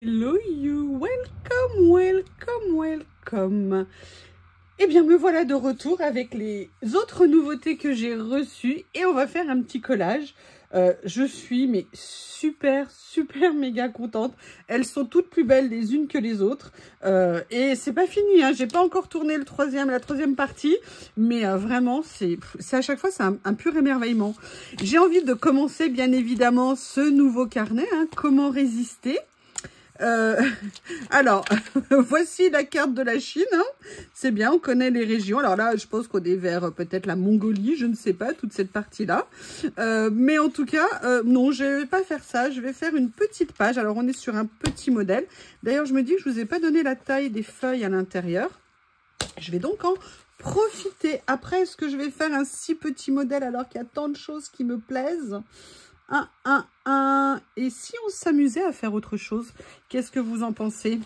Hello you, welcome, welcome, welcome. Eh bien me voilà de retour avec les autres nouveautés que j'ai reçues et on va faire un petit collage. Je suis mais super méga contente. Elles sont toutes plus belles les unes que les autres. Et c'est pas fini, hein. J'ai pas encore tourné la troisième partie, mais vraiment c'est à chaque fois c'est un pur émerveillement. J'ai envie de commencer bien évidemment ce nouveau carnet, hein, comment résister. Alors, voici la carte de la Chine, hein. C'est bien, on connaît les régions. Alors là, je pense qu'on est vers peut-être la Mongolie, je ne sais pas, toute cette partie-là. Mais en tout cas, non, je ne vais pas faire ça. Je vais faire une petite page. Alors, on est sur un petit modèle. D'ailleurs, je me dis que je ne vous ai pas donné la taille des feuilles à l'intérieur. Je vais donc en profiter. Après, est-ce que je vais faire un si petit modèle alors qu'il y a tant de choses qui me plaisent ? Et si on s'amusait à faire autre chose, qu'est-ce que vous en pensez?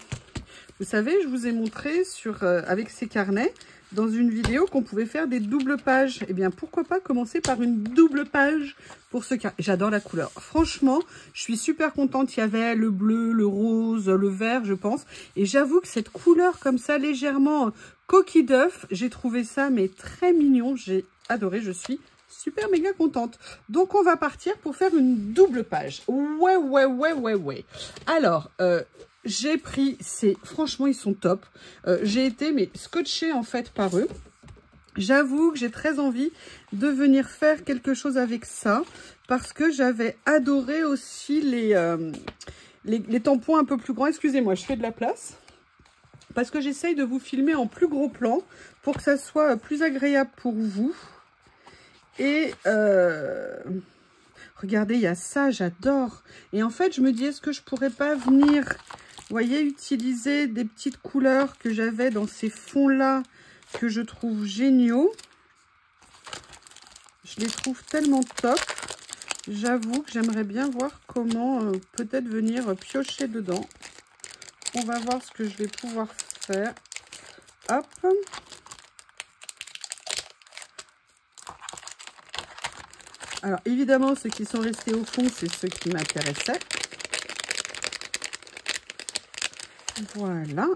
Vous savez, je vous ai montré avec ces carnets, dans une vidéo, qu'on pouvait faire des doubles pages. Eh bien, pourquoi pas commencer par une double page pour ce carnet. J'adore la couleur. Franchement, je suis super contente. Il y avait le bleu, le rose, le vert, je pense. Et j'avoue que cette couleur comme ça, légèrement coquille d'œuf, j'ai trouvé ça mais très mignon. J'ai adoré, je suis super méga contente. Donc, on va partir pour faire une double page. Ouais. Alors, j'ai pris, franchement, ils sont top. J'ai été, mais scotchée en fait par eux. J'avoue que j'ai très envie de venir faire quelque chose avec ça. Parce que j'avais adoré aussi les tampons un peu plus grands. Excusez-moi, je fais de la place. Parce que j'essaye de vous filmer en plus gros plan pour que ça soit plus agréable pour vous. Et regardez, il y a ça, j'adore. Et en fait, je me dis, est-ce que je pourrais pas venir, vous voyez, utiliser des petites couleurs que j'avais dans ces fonds-là, que je trouve géniaux. Je les trouve tellement top. J'avoue que j'aimerais bien voir comment peut-être venir piocher dedans. On va voir ce que je vais pouvoir faire. Hop. Alors, évidemment, ceux qui sont restés au fond, c'est ceux qui m'intéressaient. Voilà.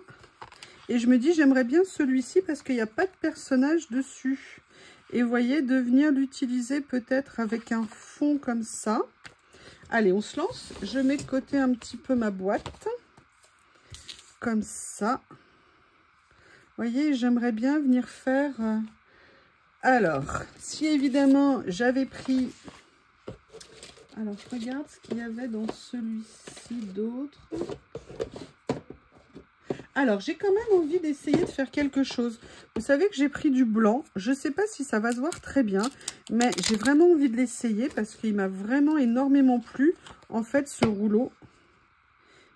Et je me dis, j'aimerais bien celui-ci parce qu'il n'y a pas de personnage dessus. Et vous voyez, de venir l'utiliser peut-être avec un fond comme ça. Allez, on se lance. Je mets de côté un petit peu ma boîte. Comme ça. Vous voyez, j'aimerais bien venir faire... Alors, si évidemment j'avais pris... Alors, je regarde ce qu'il y avait dans celui-ci d'autre. Alors, j'ai quand même envie d'essayer de faire quelque chose. Vous savez que j'ai pris du blanc. Je ne sais pas si ça va se voir très bien, mais j'ai vraiment envie de l'essayer parce qu'il m'a vraiment énormément plu, en fait, ce rouleau.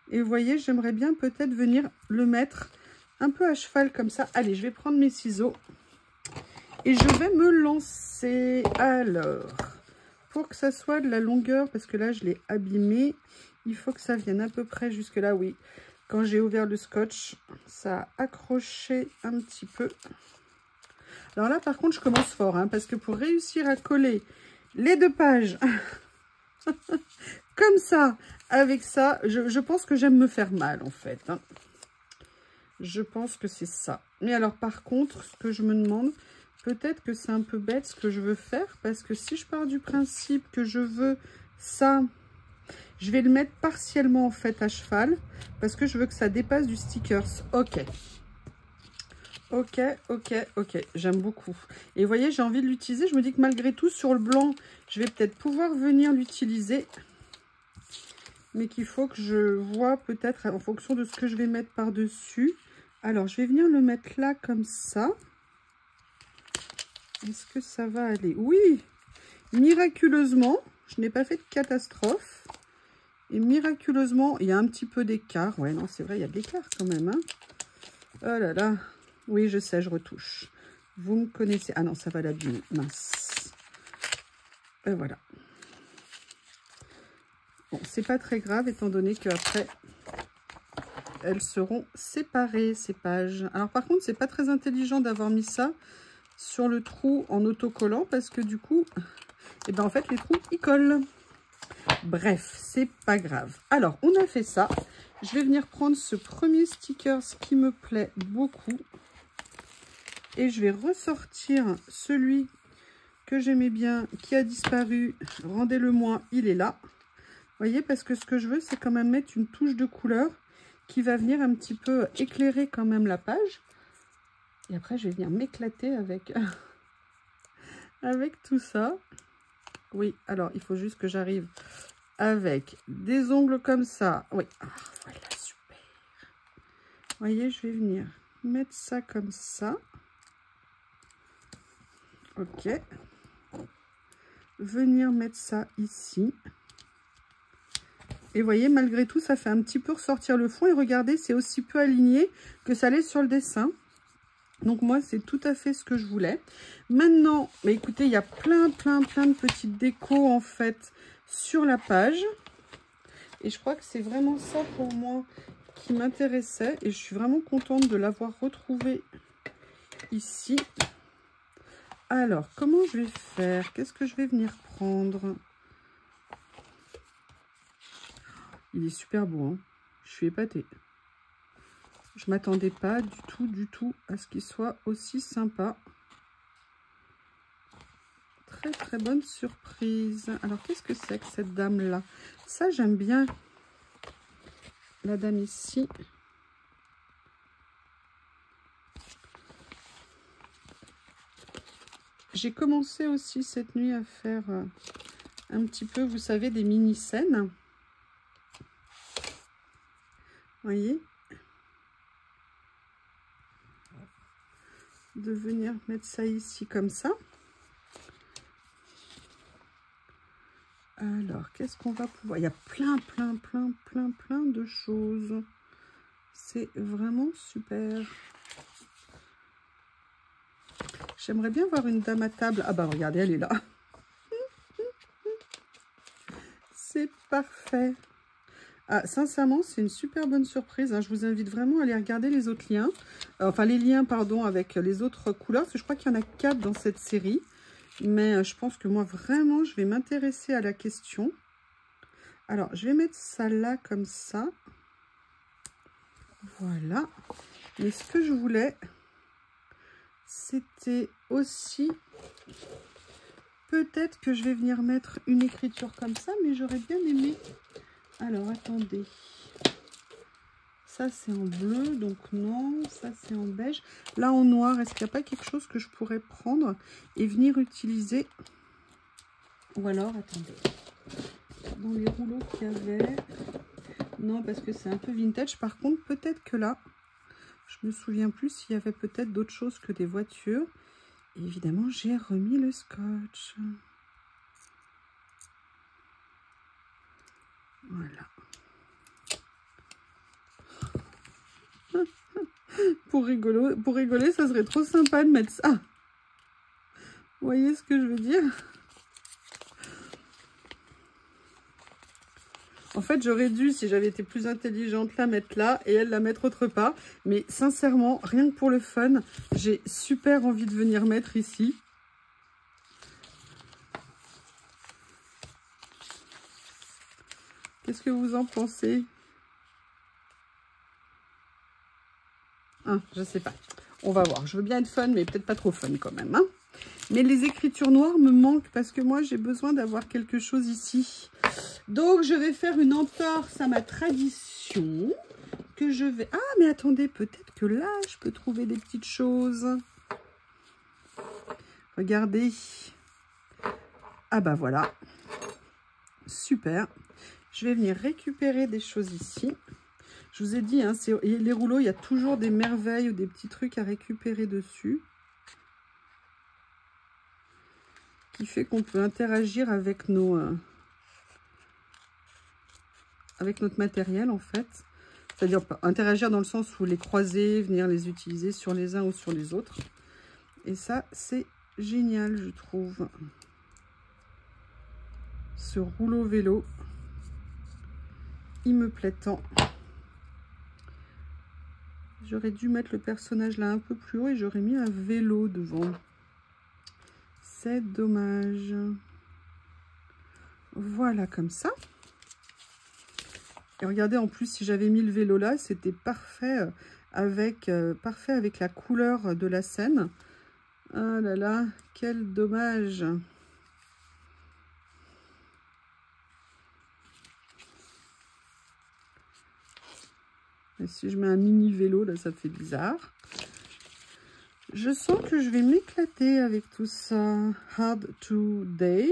Et vous voyez, j'aimerais bien peut-être venir le mettre un peu à cheval comme ça. Allez, je vais prendre mes ciseaux. Et je vais me lancer. Alors, pour que ça soit de la longueur, parce que là, je l'ai abîmé, il faut que ça vienne à peu près jusque là, oui. Quand j'ai ouvert le scotch, ça a accroché un petit peu. Alors là, par contre, je commence fort, hein, parce que pour réussir à coller les deux pages, comme ça, avec ça, je pense que j'aime me faire mal, en fait. Hein. Je pense que c'est ça. Mais alors, par contre, ce que je me demande... Peut-être que c'est un peu bête ce que je veux faire, parce que si je pars du principe que je veux ça, je vais le mettre partiellement en fait à cheval, parce que je veux que ça dépasse du stickers. Ok, j'aime beaucoup. Et vous voyez, j'ai envie de l'utiliser. Je me dis que malgré tout, sur le blanc, je vais peut-être pouvoir venir l'utiliser, mais qu'il faut que je vois peut-être en fonction de ce que je vais mettre par-dessus. Alors, je vais venir le mettre là comme ça. Est-ce que ça va aller? Oui, miraculeusement, je n'ai pas fait de catastrophe. Et miraculeusement, il y a un petit peu d'écart. Ouais, non, c'est vrai, il y a de l'écart quand même. Hein. Oh là là. Oui, je sais, je retouche. Vous me connaissez. Ah non, ça va l'abîmer. Mince. Et voilà. Bon, c'est pas très grave, étant donné qu'après, elles seront séparées, ces pages. Alors, par contre, c'est pas très intelligent d'avoir mis ça sur le trou en autocollant parce que du coup, et ben en fait les trous ils collent. Bref, c'est pas grave. Alors on a fait ça. Je vais venir prendre ce premier sticker qui me plaît beaucoup. Et je vais ressortir celui que j'aimais bien, qui a disparu. Rendez-le-moi, il est là. Vous voyez, parce que ce que je veux, c'est quand même mettre une touche de couleur qui va venir un petit peu éclairer quand même la page. Et après, je vais venir m'éclater avec, avec tout ça. Oui, alors, il faut juste que j'arrive avec des ongles comme ça. Oui, ah, voilà, super. Vous voyez, je vais venir mettre ça comme ça. Ok. Venir mettre ça ici. Et vous voyez, malgré tout, ça fait un petit peu ressortir le fond. Et regardez, c'est aussi peu aligné que ça l'est sur le dessin. Donc moi, c'est tout à fait ce que je voulais. Maintenant, bah écoutez, il y a plein de petites décos en fait sur la page. Et je crois que c'est vraiment ça pour moi qui m'intéressait. Et je suis vraiment contente de l'avoir retrouvé ici. Alors, comment je vais faire? Qu'est-ce que je vais venir prendre? Il est super beau, hein. Je suis épatée. Je ne m'attendais pas du tout à ce qu'il soit aussi sympa. Très bonne surprise. Alors, qu'est-ce que c'est que cette dame-là? Ça, j'aime bien. La dame ici. J'ai commencé aussi cette nuit à faire un petit peu, vous savez, des mini-scènes. Vous voyez? De venir mettre ça ici comme ça. Alors, qu'est-ce qu'on va pouvoir... Il y a plein de choses. C'est vraiment super. J'aimerais bien voir une dame à table. Ah bah regardez, elle est là. C'est parfait. Ah, sincèrement, c'est une super bonne surprise, hein. Je vous invite vraiment à aller regarder les autres liens. Enfin, les liens, pardon, avec les autres couleurs. Parce que je crois qu'il y en a 4 dans cette série. Mais je pense que moi, vraiment, je vais m'intéresser à la question. Alors, je vais mettre ça là, comme ça. Voilà. Mais ce que je voulais, c'était aussi... Peut-être que je vais venir mettre une écriture comme ça, mais j'aurais bien aimé... Alors, attendez. Ça, c'est en bleu, donc non. Ça, c'est en beige. Là, en noir, est-ce qu'il n'y a pas quelque chose que je pourrais prendre et venir utiliser? Ou alors, attendez. Dans les rouleaux qu'il y avait... Non, parce que c'est un peu vintage. Par contre, peut-être que là, je me souviens plus s'il y avait peut-être d'autres choses que des voitures. Et évidemment, j'ai remis le scotch. Voilà. Pour rigoler, ça serait trop sympa de mettre ça. Vous voyez ce que je veux dire? En fait, j'aurais dû, si j'avais été plus intelligente, la mettre là et elle la mettre autre part. Mais sincèrement, rien que pour le fun, j'ai super envie de venir mettre ici. Qu'est-ce que vous en pensez? Ah, je sais pas. On va voir. Je veux bien être fun, mais peut-être pas trop fun quand même, hein. Mais les écritures noires me manquent parce que moi, j'ai besoin d'avoir quelque chose ici. Donc, je vais faire une entorse à ma tradition que je vais... Ah, mais attendez, peut-être que là, je peux trouver des petites choses. Regardez. Ah bah voilà. Super. Je vais venir récupérer des choses ici. Je vous ai dit, hein, les rouleaux, il y a toujours des merveilles ou des petits trucs à récupérer dessus. Qui fait qu'on peut interagir avec avec notre matériel, en fait. C'est-à-dire interagir dans le sens où les croiser, venir les utiliser sur les uns ou sur les autres. Et ça, c'est génial, je trouve. Ce rouleau vélo, il me plaît tant. J'aurais dû mettre le personnage là un peu plus haut et j'aurais mis un vélo devant. C'est dommage. Voilà, comme ça. Et regardez, en plus, si j'avais mis le vélo là, c'était parfait avec la couleur de la scène. Ah là là, quel dommage. Et si je mets un mini vélo, là, ça fait bizarre. Je sens que je vais m'éclater avec tout ça. Hard Today.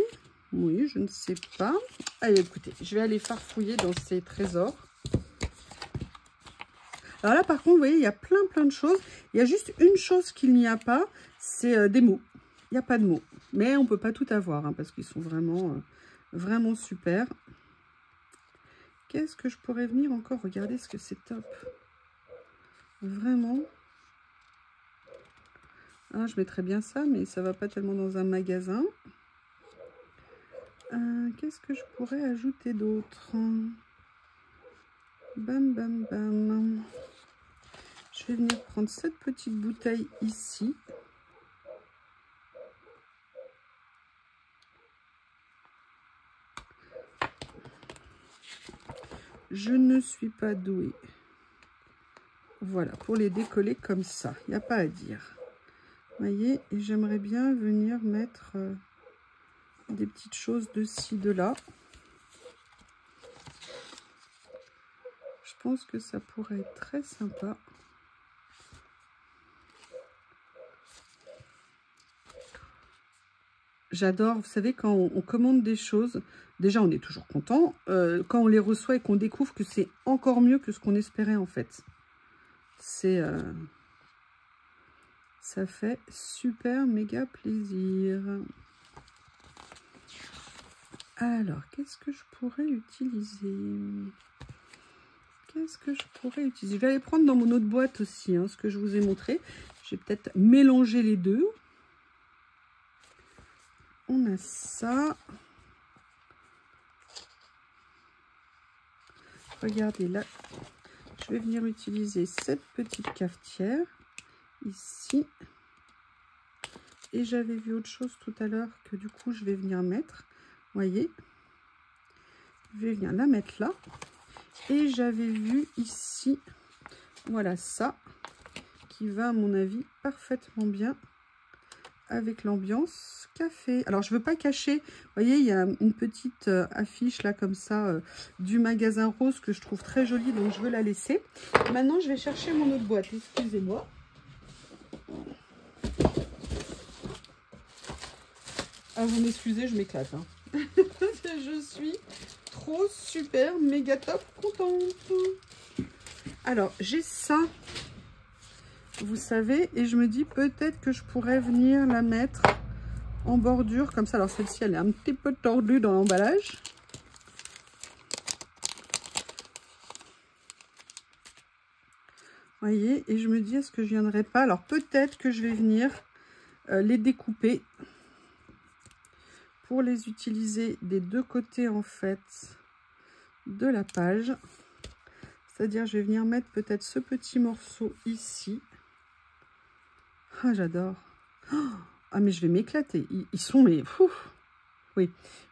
Oui, je ne sais pas. Allez, écoutez, je vais aller farfouiller dans ces trésors. Alors là, par contre, vous voyez, il y a plein de choses. Il y a juste une chose qu'il n'y a pas, c'est des mots. Il n'y a pas de mots. Mais on ne peut pas tout avoir, hein, parce qu'ils sont vraiment super. Qu'est-ce que je pourrais venir encore? Regardez ce que c'est top. Vraiment. Ah, je mettrais bien ça, mais ça va pas tellement dans un magasin. Qu'est-ce que je pourrais ajouter d'autre? Bam, bam, bam. Je vais venir prendre cette petite bouteille ici. Je ne suis pas douée. Voilà, pour les décoller comme ça, il n'y a pas à dire. Vous voyez, et j'aimerais bien venir mettre des petites choses de ci, de là. Je pense que ça pourrait être très sympa. J'adore, vous savez, quand on commande des choses, déjà on est toujours content. Quand on les reçoit et qu'on découvre que c'est encore mieux que ce qu'on espérait en fait. Ça fait super méga plaisir. Alors, qu'est-ce que je pourrais utiliser? Je vais aller prendre dans mon autre boîte aussi, hein, ce que je vous ai montré. Je vais peut-être mélanger les deux. On a ça. Regardez là. Je vais venir utiliser cette petite cafetière ici. Et j'avais vu autre chose tout à l'heure que du coup je vais venir mettre. Vous voyez, je vais venir la mettre là. Et j'avais vu ici, voilà ça, qui va à mon avis parfaitement bien avec l'ambiance café. Alors je veux pas cacher, vous voyez, il y a une petite affiche là comme ça du magasin rose que je trouve très jolie, donc je veux la laisser. Maintenant je vais chercher mon autre boîte, excusez-moi. Ah, vous m'excusez, je m'éclate. Hein. Je suis trop super méga top contente. Alors, j'ai ça, vous savez, et je me dis peut-être que je pourrais venir la mettre en bordure comme ça. Alors, celle-ci, elle est un petit peu tordue dans l'emballage. Vous voyez, et je me dis, est-ce que je viendrai pas? Alors, peut-être que je vais venir les découper pour les utiliser des deux côtés en fait de la page. C'est-à-dire je vais venir mettre peut-être ce petit morceau ici. Ah, j'adore. Ah, mais je vais m'éclater. Ils sont mes pouf. Oui,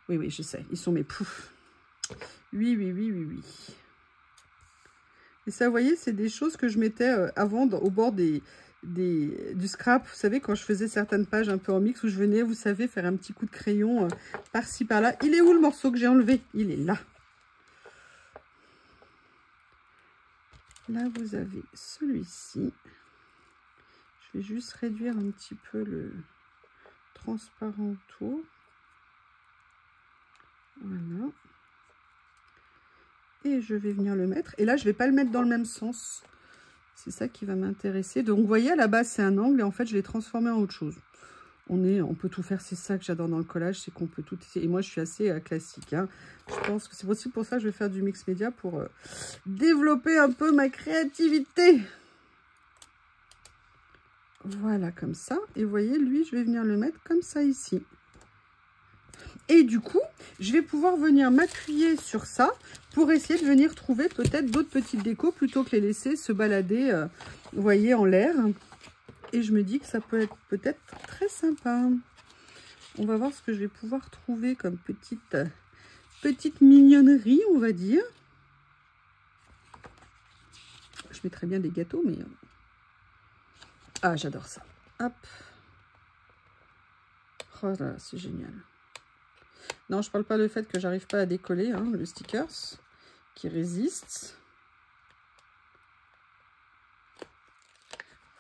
je sais. Ils sont mes pouf. Oui. Et ça, vous voyez, c'est des choses que je mettais avant au bord du scrap, vous savez, quand je faisais certaines pages un peu en mix, où je venais, vous savez, faire un petit coup de crayon par-ci, par-là. Il est où le morceau que j'ai enlevé? Il est là. Là, vous avez celui-ci. Je vais juste réduire un petit peu le transparent autour. Voilà. Et je vais venir le mettre. Et là, je ne vais pas le mettre dans le même sens. C'est ça qui va m'intéresser. Donc, vous voyez, à la base, c'est un angle. Et en fait, je l'ai transformé en autre chose. On peut tout faire. C'est ça que j'adore dans le collage. C'est qu'on peut tout... Et moi, je suis assez classique. Hein. Je pense que c'est aussi pour ça que je vais faire du mix média. Pour développer un peu ma créativité. Voilà, comme ça. Et vous voyez, lui, je vais venir le mettre comme ça ici. Et du coup, je vais pouvoir venir m'appuyer sur ça pour essayer de venir trouver peut-être d'autres petites décos plutôt que les laisser se balader, vous voyez, en l'air. Et je me dis que ça peut être peut-être très sympa. On va voir ce que je vais pouvoir trouver comme petite mignonnerie, on va dire. mettrais bien des gâteaux, mais... Ah, j'adore ça. Hop. Oh là, c'est génial. Non, je parle pas du fait que j'arrive pas à décoller, hein, le stickers, qui résiste.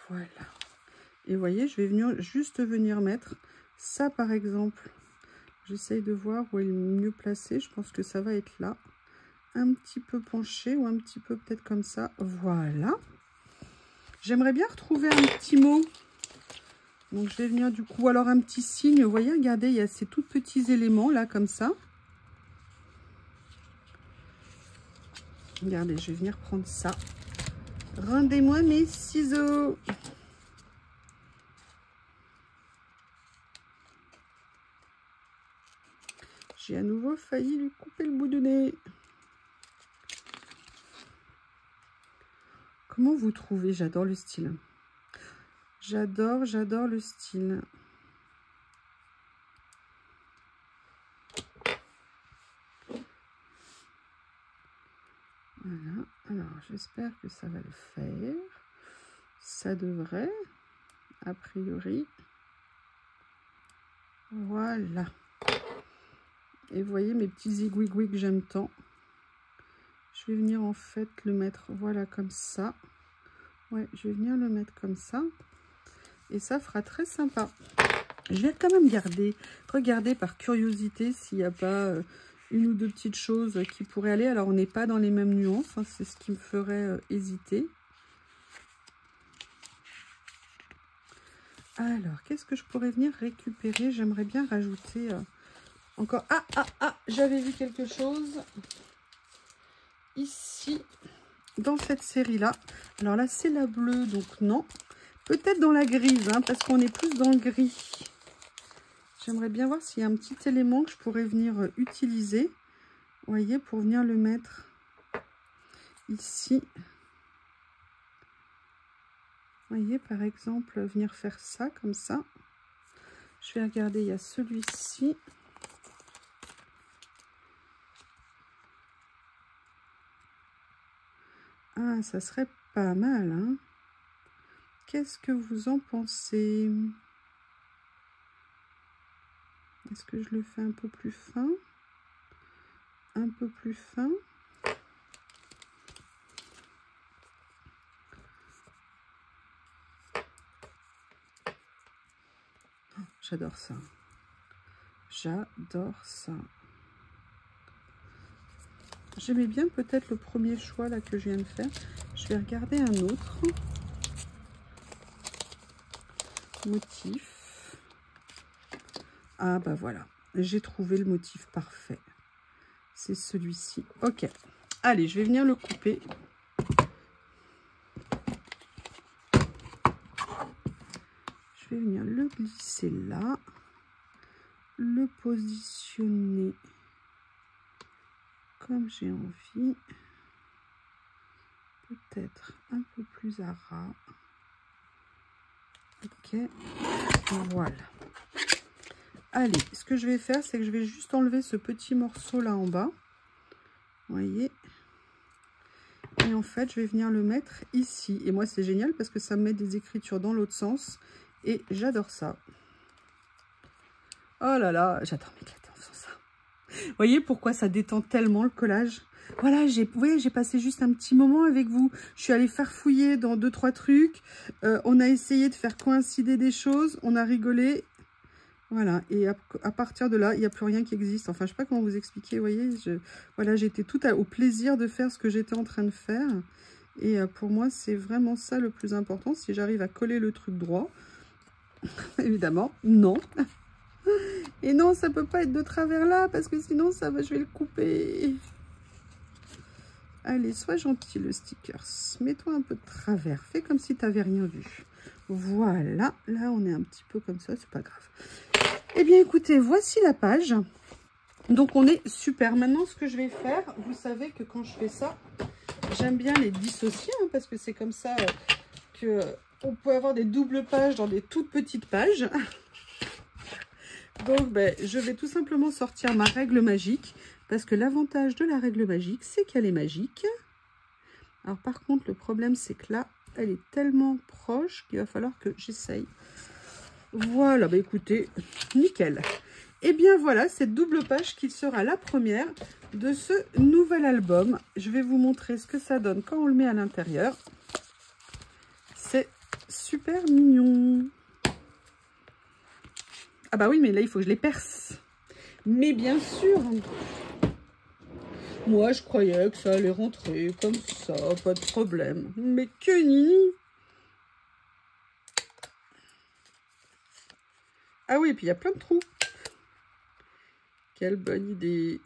Voilà. Et vous voyez, je vais juste venir mettre ça, par exemple. J'essaye de voir où est le mieux placé. Je pense que ça va être là. Un petit peu penché ou un petit peu peut-être comme ça. Voilà. J'aimerais bien retrouver un petit mot. Donc, je vais venir du coup... Alors, un petit signe. Vous voyez, regardez, il y a ces tout petits éléments là, comme ça. Regardez, je vais venir prendre ça. Rendez-moi mes ciseaux. J'ai à nouveau failli lui couper le bout du nez. Comment vous trouvez? J'adore le style. J'adore le style. Voilà. Alors, j'espère que ça va le faire. Ça devrait, a priori. Voilà. Et vous voyez mes petits zigouigouis que j'aime tant. Je vais venir en fait le mettre, voilà, comme ça. Ouais, je vais venir le mettre comme ça. Et ça fera très sympa. Je vais quand même regarder par curiosité s'il n'y a pas une ou deux petites choses qui pourraient aller. Alors, on n'est pas dans les mêmes nuances. Hein, c'est ce qui me ferait hésiter. Alors, qu'est-ce que je pourrais venir récupérer? J'aimerais bien rajouter... encore, j'avais vu quelque chose ici, dans cette série-là. Alors là, c'est la bleue, donc non. Peut-être dans la grise, hein, parce qu'on est plus dans le gris. J'aimerais bien voir s'il y a un petit élément que je pourrais venir utiliser. Vous voyez, pour venir le mettre ici. Vous voyez, par exemple, venir faire ça, comme ça. Je vais regarder, il y a celui-ci. Ah, ça serait pas mal, hein. Qu'est-ce que vous en pensez? Est-ce que je le fais un peu plus fin? Un peu plus fin? Oh, j'adore ça. J'adore ça. J'aimais bien peut-être le premier choix là que je viens de faire. Je vais regarder un autre motif. Ah bah voilà, j'ai trouvé le motif parfait. C'est celui-ci. Ok. Allez, je vais venir le couper. Je vais venir le glisser là. Le positionner comme j'ai envie. Peut-être un peu plus à ras. Ok. Voilà. Allez, ce que je vais faire, c'est que je vais juste enlever ce petit morceau là en bas. Vous voyez? Et en fait, je vais venir le mettre ici. Et moi, c'est génial parce que ça me met des écritures dans l'autre sens. Et j'adore ça. Oh là là, j'adore m'éclater en faisant ça. Vous voyez pourquoi ça détend tellement le collage? Voilà, vous voyez, j'ai passé juste un petit moment avec vous. Je suis allée farfouiller dans 2-3 trucs. On a essayé de faire coïncider des choses. On a rigolé. Voilà, et à partir de là, il n'y a plus rien qui existe. Enfin, je ne sais pas comment vous expliquer, vous voyez. Voilà, j'étais tout au plaisir de faire ce que j'étais en train de faire. Et pour moi, c'est vraiment ça le plus important. Si j'arrive à coller le truc droit, évidemment, non. Et non, ça ne peut pas être de travers là, parce que sinon, je vais le couper. Allez, sois gentil, le sticker. Mets-toi un peu de travers. Fais comme si tu n'avais rien vu. Voilà, là, on est un petit peu comme ça, c'est pas grave. Eh bien, écoutez, voici la page. Donc, on est super. Maintenant, ce que je vais faire, vous savez que quand je fais ça, j'aime bien les dissocier, hein, parce que c'est comme ça que on peut avoir des doubles pages dans des toutes petites pages. Donc, ben, je vais tout simplement sortir ma règle magique, parce que l'avantage de la règle magique, c'est qu'elle est magique. Alors par contre, le problème, c'est que là, elle est tellement proche qu'il va falloir que j'essaye. Voilà, bah écoutez, nickel. Et bien voilà, cette double page qui sera la première de ce nouvel album. Je vais vous montrer ce que ça donne quand on le met à l'intérieur. C'est super mignon. Ah bah oui, mais là, il faut que je les perce. Mais bien sûr, moi, je croyais que ça allait rentrer comme ça, pas de problème. Mais que nini! Ah oui, et puis il y a plein de trous. Quelle bonne idée!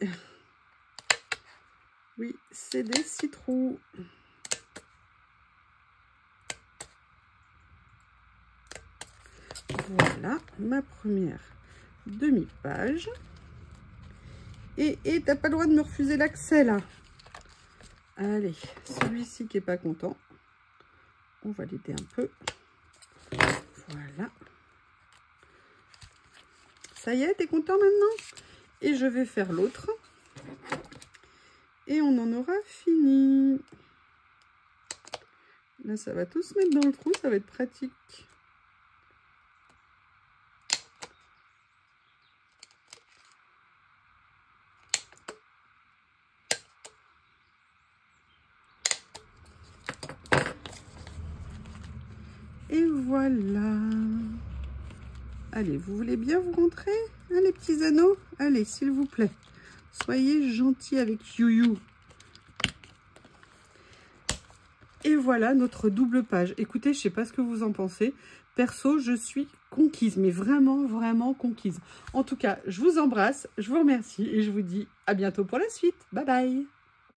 Oui, c'est des 6 trous. Voilà ma première demi-page. Et t'as pas le droit de me refuser l'accès là. Allez, celui-ci qui est pas content, on va l'aider un peu. Voilà. Ça y est, t'es content maintenant? Et je vais faire l'autre. Et on en aura fini. Là, ça va tout se mettre dans le trou, ça va être pratique. Et voilà. Allez, vous voulez bien vous rentrer, hein, les petits anneaux? Allez, s'il vous plaît. Soyez gentils avec You. Et voilà notre double page. Écoutez, je ne sais pas ce que vous en pensez. Perso, je suis conquise, mais vraiment, vraiment conquise. En tout cas, je vous embrasse, je vous remercie et je vous dis à bientôt pour la suite. Bye bye!